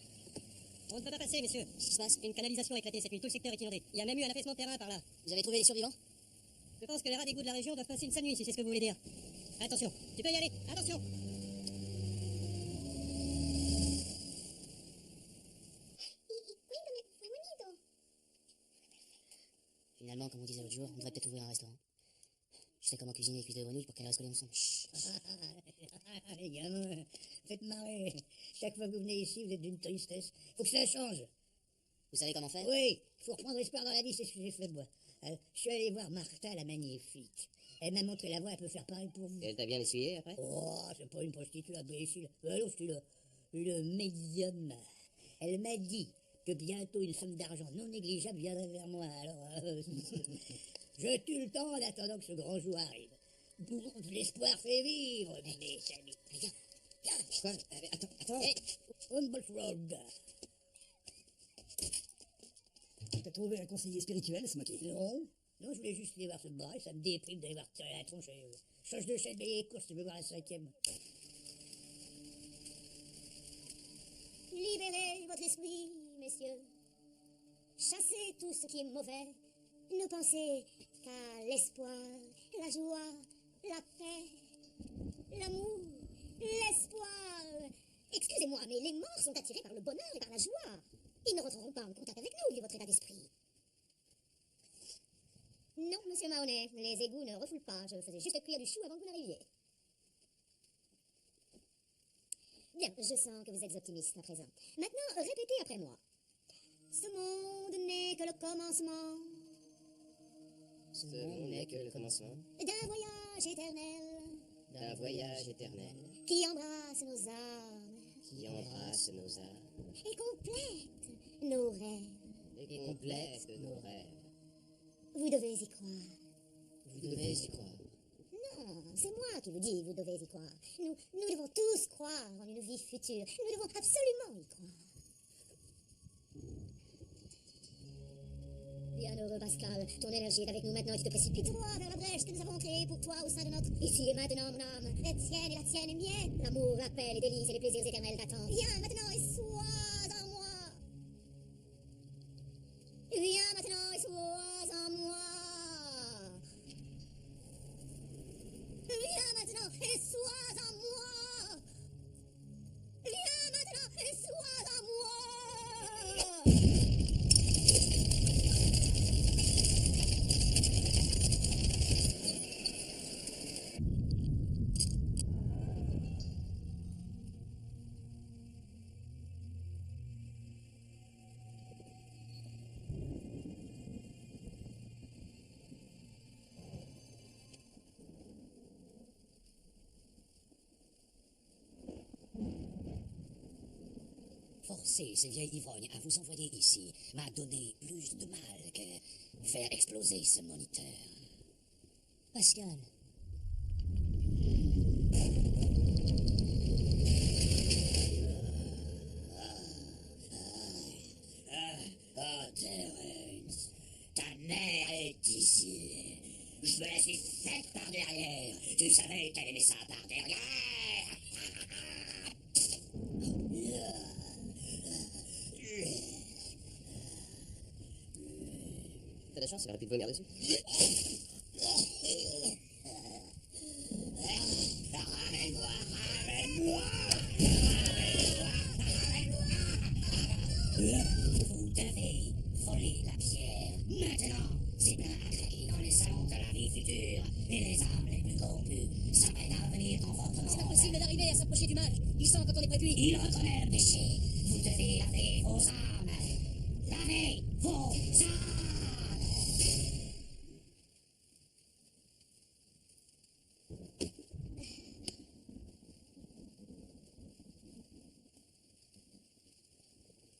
On ne peut pas passer, messieurs. Qu'est-ce qui se passe? Une canalisation a éclaté cette nuit, tout le secteur est inondé. Il y a même eu un affaissement de terrain par là. Vous avez trouvé les survivants? Je pense que les rats d'égout de la région doivent passer une sale nuit, si c'est ce que vous voulez dire. Attention, tu peux y aller, attention! Finalement, comme on disait l'autre jour, on devrait peut-être ouvrir un restaurant. Je sais comment cuisiner et cuire des grenouilles pour qu'elles restent collées ensemble. Chut. Les gamins, faites marrer. Chaque fois que vous venez ici, vous êtes d'une tristesse. Faut que ça change. Vous savez comment faire? Oui, il faut reprendre espoir dans la vie, c'est ce que j'ai fait moi. Je suis allé voir Martha, la magnifique. Elle m'a montré la voie, elle peut faire pareil pour vous. Et elle t'a bien essuyé après? Oh, c'est pas une prostituée imbécile. Non, c'est le médium. Elle m'a dit que bientôt une somme d'argent non négligeable viendrait vers moi. Alors, je tue le temps en attendant que ce grand jour arrive. L'espoir fait vivre, mes amis. Viens. Quoi? Attends. Hey, Humboldt Road. T'as trouvé un conseiller spirituel, ce moquet? Non, je voulais juste aller voir ce bar et ça me déprime d'aller voir tirer la tronche. Change de chaîne, les courses, tu veux voir la 5e. Libérez votre esprit, messieurs. Chassez tout ce qui est mauvais. Ne pensez qu'à l'espoir, la joie, la paix, l'amour, l'espoir. Excusez-moi, mais les morts sont attirés par le bonheur et par la joie. Ils ne rentreront pas en contact avec nous, vu votre état d'esprit. Non, monsieur Mahoney, les égouts ne refoulent pas. Je faisais juste cuire du chou avant que vous n'arriviez. Bien, je sens que vous êtes optimiste à présent. Maintenant, répétez après moi. Ce monde n'est que le commencement Ce monde n'est que le commencement d'un voyage éternel. d'un voyage éternel qui embrasse nos âmes qui embrasse nos âmes et complète nos rêves. et complète nos rêves. Vous devez y croire. Vous devez y croire. Non, c'est moi qui vous dis, vous devez y croire. Nous devons tous croire en une vie future. Nous devons absolument y croire. Bienheureux Pascal, ton énergie est avec nous maintenant et tu te précipites droit vers la brèche que nous avons créée pour toi au sein de notre ici et maintenant, mon âme. La tienne et la tienne est mienne. L'amour, la paix, les délices et les plaisirs éternels t'attendent. Viens maintenant et sois en moi. Viens maintenant et sois en moi. Viens maintenant et sois en moi. Viens maintenant et sois en moi. Forcer ces vieilles ivrognes à vous envoyer ici m'a donné plus de mal que faire exploser ce moniteur. Pascal. Terence, ta mère est ici. Je me la suis faite par derrière. Tu savais qu'elle aimait ça par derrière. T'as la chance, il aurait pu te vomir dessus. Ramène-moi, ramène-moi. Vous devez voler la pierre. Maintenant, c'est plein à craquer dans les salons de la vie future. Et les âmes les plus corrompues s'apprêtent à revenir dans votre monde. C'est impossible d'arriver à s'approcher du mal. Il sent quand on est près de lui. Il reconnaît le péché. Vous devez laver vos âmes. Lavez vos âmes.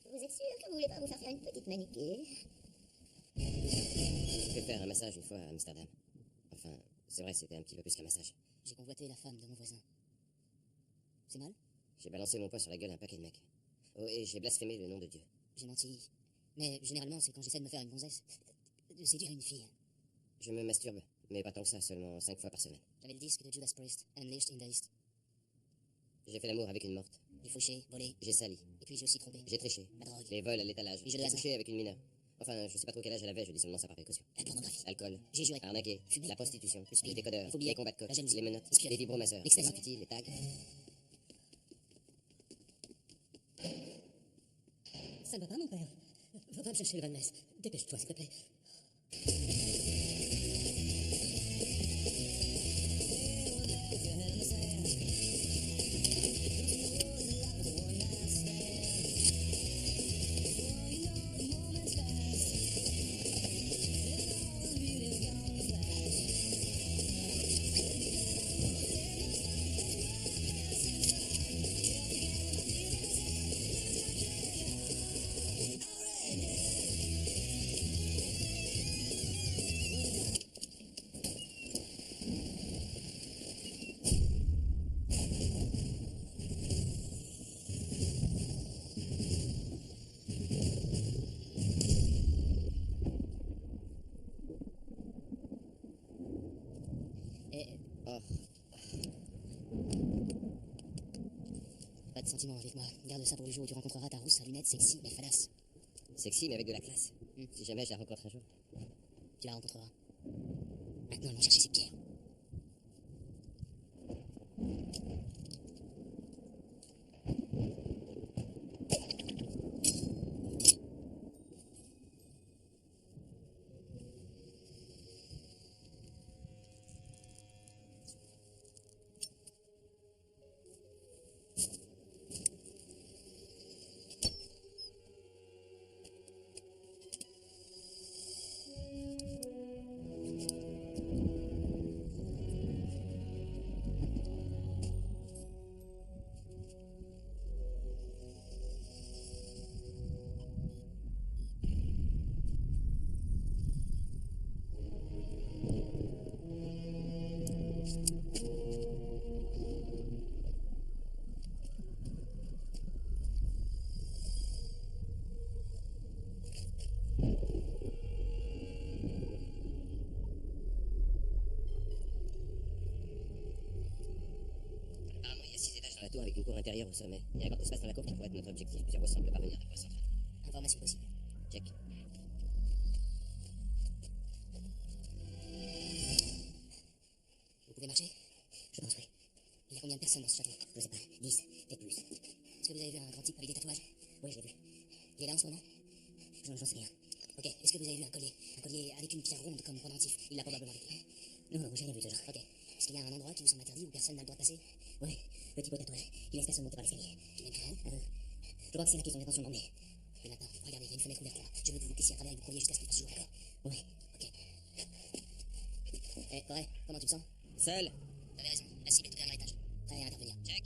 Vous êtes sûr que vous voulez pas vous faire une petite manicure? Je vais faire un massage une fois à Amsterdam. Enfin, c'est vrai, c'était un petit peu plus qu'un massage. J'ai convoité la femme de mon voisin. C'est mal? J'ai balancé mon poing sur la gueule à un paquet de mecs. Oh, et j'ai blasphémé le nom de Dieu. J'ai menti. Mais généralement, c'est quand j'essaie de me faire une gonzesse. De séduire une fille. Je me masturbe, mais pas tant que ça, seulement 5 fois par semaine. J'avais le disque de Judas Priest, Unleashed in the East. J'ai fait l'amour avec une morte. J'ai fauché, volé. J'ai sali. Et puis j'ai aussi trompé. J'ai triché. La drogue. Les vols à l'étalage. Les jeux de J'ai hasard. couché avec une mineure. Enfin, je sais pas trop quel âge elle avait, je dis seulement ça par précaution. La pornographie. Alcool. J'ai juré. Arnaqué. Fumé. La prostitution. Le speed. Les décodeurs. Les faux billets. Les combats de coq. La jalousie. Les menottes. L'espionnage. Les vibromasseurs. Les L'ecstasy. graffitis. Les tags. Ça ne va pas, mon père. Va me chercher le Van Ness. Dépêche-toi, s'il te plaît. Oh, Pas de sentiments avec moi. Garde ça pour le jour où tu rencontreras ta rousse à lunettes sexy mais fadasse. sexy, mais avec de la classe. Si jamais je la rencontre un jour. Tu la rencontreras. Maintenant, allons chercher ces pierres. l'intérieur au sommet. Il y a un grand espace dans la cour qui pourrait être notre objectif. Plusieurs voies semblent parvenir à la voie centrale. Information possible. Check. Vous pouvez marcher? Je pense, oui. Il y a combien de personnes dans ce château? Je sais pas. 10, peut-être plus. Est-ce que vous avez vu un grand type avec des tatouages? Oui, je l'ai vu. Il est là en ce moment? J'en sais rien. Ok, est-ce que vous avez vu un collier? Un collier avec une pierre ronde comme pendentif? Il l'a probablement avec lui. Non, j'ai rien vu de ce genre. Ok. Est-ce qu'il y a un endroit qui vous semble interdit où personne n'a le droit de passer? Oui, le type au tatouage. Il laisse personne monter par l'escalier. Qui n'aime rien? Je crois que c'est là qu'ils ont l'intention de m'emmener. Et maintenant, regardez, il y a une fenêtre ouverte là. Je veux que vous vous caissiez à travers et vous courriez jusqu'à ce qu'il fasse jour, d'accord? Oui. Ok. Eh, Corée, comment tu te sens? Seul. T'avais raison, la cible est au dernier étage. Prêt à intervenir. Check.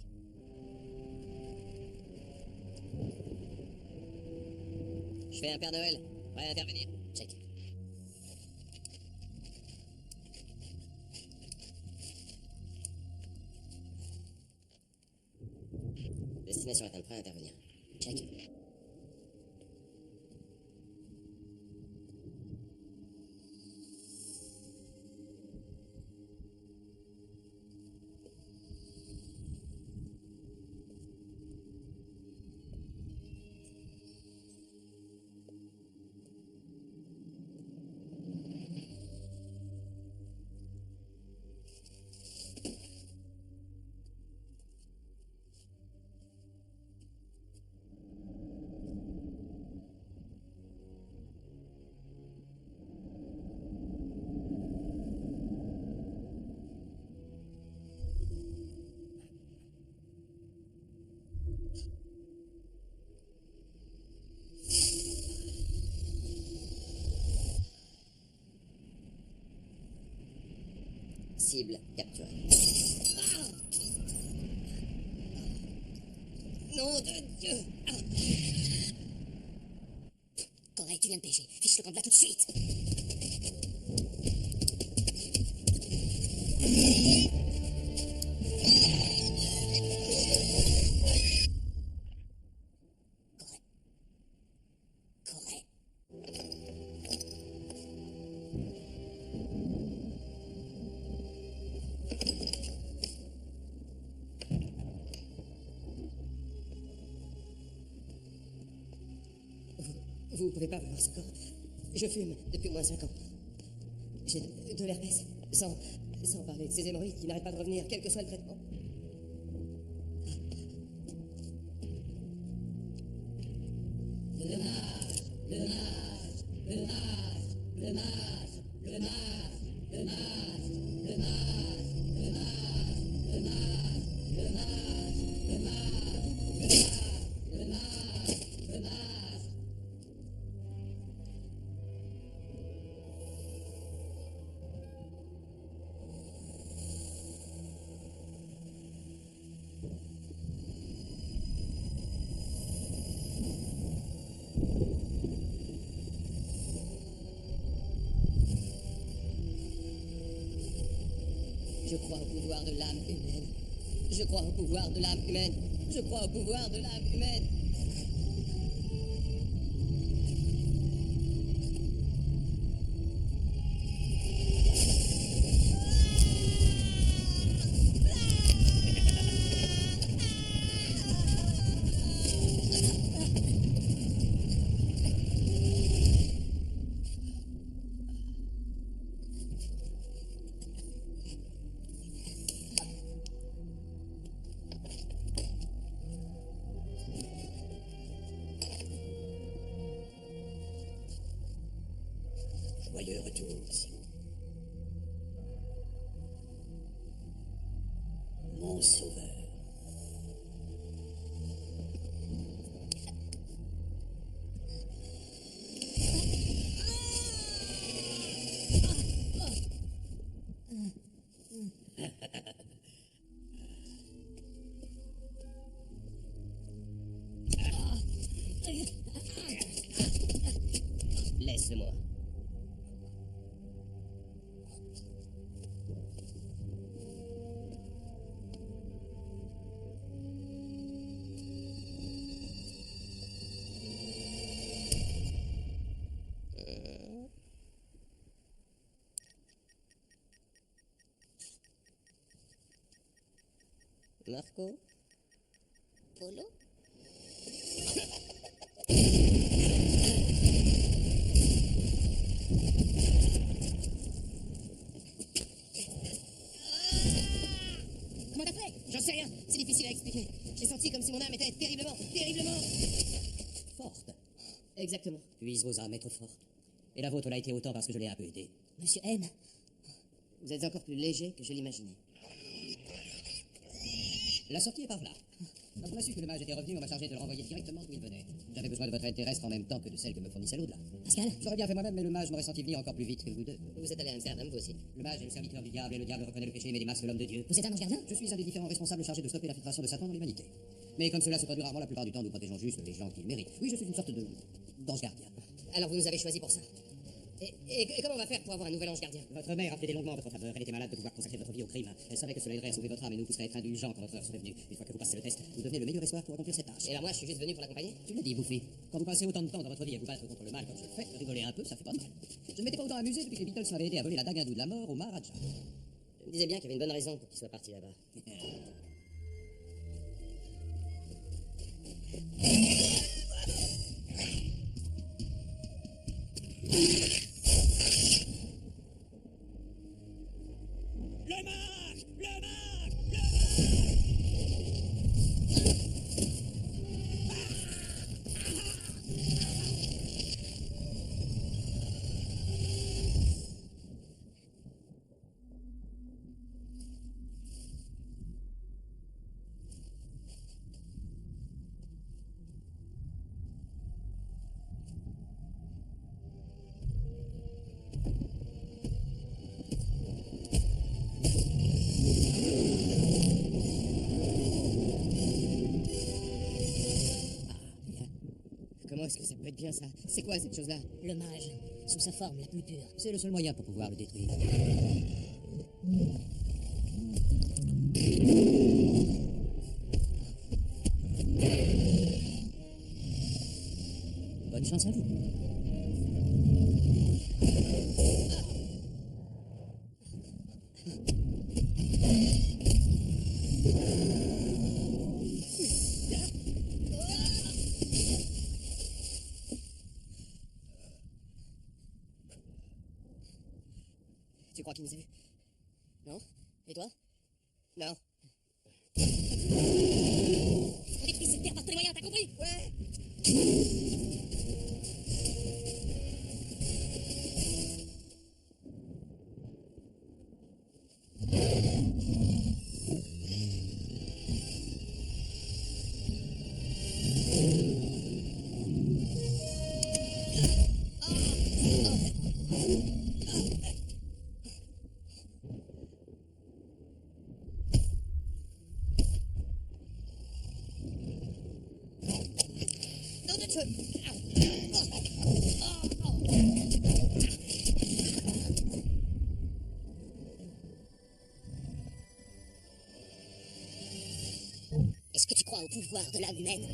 Je fais un Père Noël. Prêt à intervenir. Check. Destination atteinte. Prêt à intervenir. Check. Cible capturée. Nom de Dieu! Corée, tu viens de pêcher. Fiche le camp de là tout de suite. Corée. Corée. Vous pouvez pas voir ce corps. Je fume depuis au moins 5 ans. J'ai de l'herpès. Sans parler de ces hémorroïdes qui n'arrêtent pas de revenir, quel que soit le traitement. Je crois au pouvoir de l'âme humaine. Je crois au pouvoir de l'âme humaine. Je crois au pouvoir de l'âme humaine. Joyeux retour, Simon. Mon sauveur. Laisse-le-moi. Marco? Polo? Comment t'as fait? J'en sais rien, c'est difficile à expliquer. J'ai senti comme si mon âme était terriblement, terriblement... forte. Exactement. Puise vos âmes être fortes. Et la vôtre l'a été autant parce que je l'ai un peu aidé. Monsieur M, Vous êtes encore plus léger que je l'imaginais. La sortie est par là. Quand on a su que le mage était revenu, on m'a chargé de le renvoyer directement d'où il venait. J'avais besoin de votre aide terrestre en même temps que de celle que me fournissait l'au-delà. Pascal, J'aurais bien fait moi-même, mais le mage m'aurait senti venir encore plus vite que vous deux. Vous êtes allé à Amsterdam, vous aussi? Le mage est le serviteur du diable, et le diable reconnaît le péché mais démasque l'homme de Dieu. vous êtes un ange gardien? Je suis un des différents responsables chargés de stopper l'infiltration de Satan dans l'humanité. Mais comme cela se produit rarement, la plupart du temps, nous protégeons juste les gens qui le méritent. Oui, je suis une sorte d'ange gardien. Alors vous nous avez choisi pour ça. Et comment on va faire pour avoir un nouvel ange gardien? Votre mère a plaidé longuement en votre faveur. Elle était malade de pouvoir consacrer votre vie au crime. Elle savait que cela aiderait à sauver votre âme et nous pousserait à être indulgents quand notre heure serait venue. Une fois que vous passez le test, vous devenez le meilleur espoir pour accomplir cette tâche. Et alors moi, je suis juste venu pour l'accompagner? Tu l'as dit, Bouffy. Quand vous passez autant de temps dans votre vie à vous battre contre le mal comme je le fais, rigoler un peu, ça fait pas mal. Je ne m'étais pas autant amusé depuis que les Beatles m'avaient aidé à voler la dague hindoue de la mort au Maharaja. Je me disais bien qu'il y avait une bonne raison pour qu'il soit parti là-bas. Le mage! Le mage! Le Comment est-ce que ça peut être bien ça? C'est quoi cette chose-là? Le mage, sous sa forme la plus pure. C'est le seul moyen pour pouvoir le détruire. Bonne chance à vous. Tu crois qu'il nous a vus? Non? Et toi? Non. On détruit cette terre par tous les moyens, t'as compris? Ouais! Nom de Dieu! Est-ce que tu crois au pouvoir de l'âme humaine?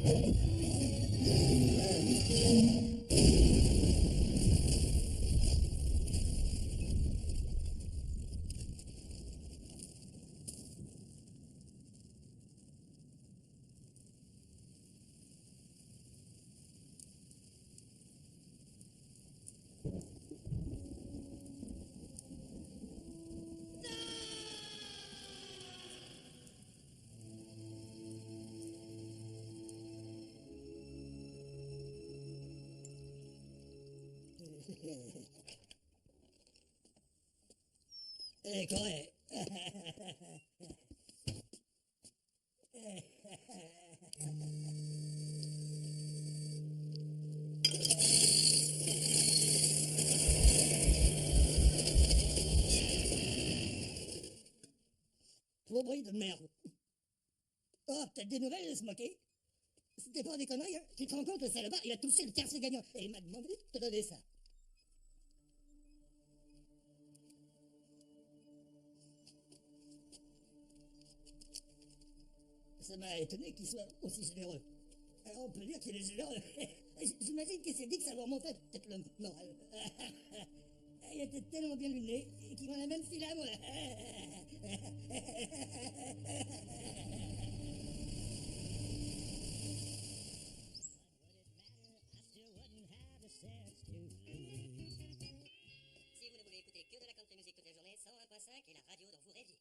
Correct. Gros bruit de merde. Oh, peut-être des nouvelles de se moquer? C'était pas des conneries, hein? Tu te rends compte, le salopard, il a touché le tiercé gagnant. Et il m'a demandé de te donner ça. Ça m'a étonné qu'il soit aussi généreux. Alors on peut dire qu'il est généreux. J'imagine qu'il s'est dit que ça lui remontait peut-être le moral. Il était tellement bien luné qu'il m'en a même filé à moi. sets to flee. Si vous ne voulez écouter que de la country music toute la journée, 101.5 est la radio dont vous rêviez.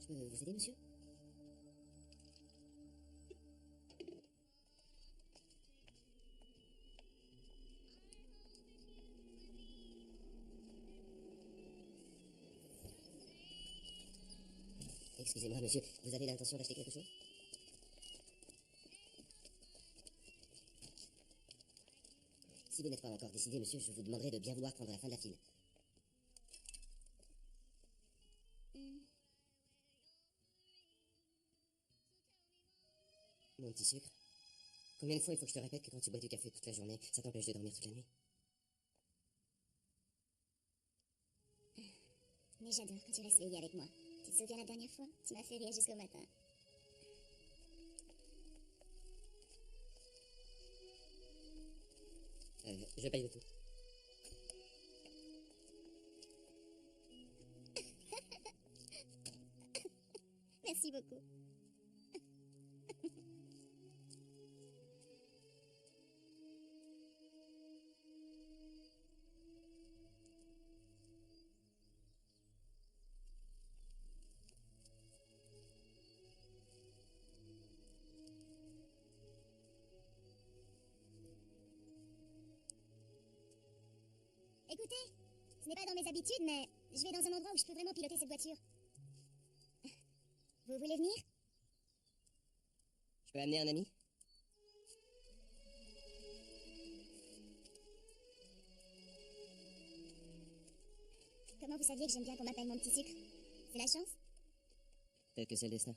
Je peux vous aider, monsieur? Excusez-moi, monsieur, vous avez l'intention d'acheter quelque chose? Si vous n'êtes pas encore décidé, monsieur, je vous demanderai de bien vouloir prendre la fin de la file. Mon petit sucre, combien de fois il faut que je te répète que quand tu bois du café toute la journée, ça t'empêche de dormir toute la nuit? Mais j'adore quand tu restes veillé avec moi. Tu te souviens la dernière fois? Tu m'as fait rire jusqu'au matin. Je paye le tout. Merci beaucoup. Écoutez, ce n'est pas dans mes habitudes, mais je vais dans un endroit où je peux vraiment piloter cette voiture. Vous voulez venir? Je peux amener un ami? Comment vous saviez que j'aime bien qu'on m'appelle mon petit sucre? C'est la chance? Peut-être que c'est le destin.